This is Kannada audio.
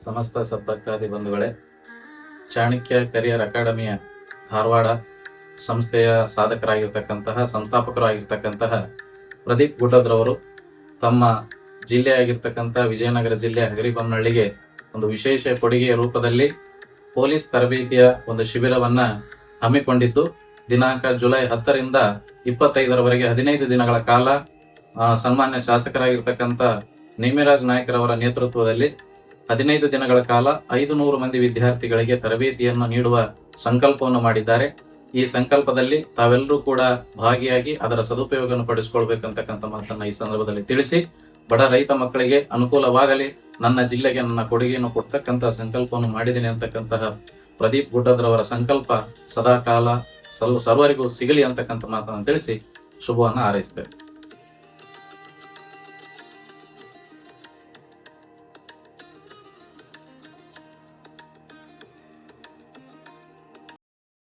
ಸಮಸ್ತ ಸದ್ಭಕ್ತಾದಿ ಬಂಧುಗಳೇ, ಚಾಣಕ್ಯ ಕರಿಯರ್ ಅಕಾಡೆಮಿಯ ಧಾರವಾಡ ಸಂಸ್ಥೆಯ ಸಾಧಕರಾಗಿರ್ತಕ್ಕಂತಹ ಸಂಸ್ಥಾಪಕರಾಗಿರ್ತಕ್ಕಂತಹ ಪ್ರದೀಪ್ ಗುಡ್ಡದ್ರವರು ತಮ್ಮ ಜಿಲ್ಲೆಯಾಗಿರ್ತಕ್ಕಂಥ ವಿಜಯನಗರ ಜಿಲ್ಲೆ ಹಗರಿಬೊಮ್ಮನಹಳ್ಳಿಗೆ ಒಂದು ವಿಶೇಷ ಕೊಡುಗೆಯ ರೂಪದಲ್ಲಿ ಪೊಲೀಸ್ ತರಬೇತಿಯ ಒಂದು ಶಿಬಿರವನ್ನ ಹಮ್ಮಿಕೊಂಡಿದ್ದು, ದಿನಾಂಕ ಜುಲೈ 10ರಿಂದ 25ರವರೆಗೆ 15 ದಿನಗಳ ಕಾಲ ಸನ್ಮಾನ್ಯ ಶಾಸಕರಾಗಿರ್ತಕ್ಕಂಥ ನೇಮಿರಾಜ್ ನಾಯ್ಕರವರ ನೇತೃತ್ವದಲ್ಲಿ 15 ದಿನಗಳ ಕಾಲ 500 ಮಂದಿ ವಿದ್ಯಾರ್ಥಿಗಳಿಗೆ ತರಬೇತಿಯನ್ನು ನೀಡುವ ಸಂಕಲ್ಪವನ್ನು ಮಾಡಿದ್ದಾರೆ. ಈ ಸಂಕಲ್ಪದಲ್ಲಿ ತಾವೆಲ್ಲರೂ ಕೂಡ ಭಾಗಿಯಾಗಿ ಅದರ ಸದುಪಯೋಗವನ್ನು ಪಡಿಸಿಕೊಳ್ಬೇಕಂತಕ್ಕಂಥ ಮಾತನ್ನ ಈ ಸಂದರ್ಭದಲ್ಲಿ ತಿಳಿಸಿ, ಬಡ ರೈತ ಮಕ್ಕಳಿಗೆ ಅನುಕೂಲವಾಗಲಿ, ನನ್ನ ಜಿಲ್ಲೆಗೆ ನನ್ನ ಕೊಡುಗೆಯನ್ನು ಕೊಡ್ತಕ್ಕಂತಹ ಸಂಕಲ್ಪವನ್ನು ಮಾಡಿದ್ದೀನಿ ಅಂತಕ್ಕಂತಹ ಪ್ರದೀಪ್ ಗುಡ್ಡದ್ರವರ ಸಂಕಲ್ಪ ಸದಾಕಾಲ ಸರ್ವರಿಗೂ ಸಿಗಲಿ ಅಂತಕ್ಕಂಥ ಮಾತನ್ನು ತಿಳಿಸಿ ಶುಭವನ್ನು ಹಾರೈಸ್ತೇವೆ.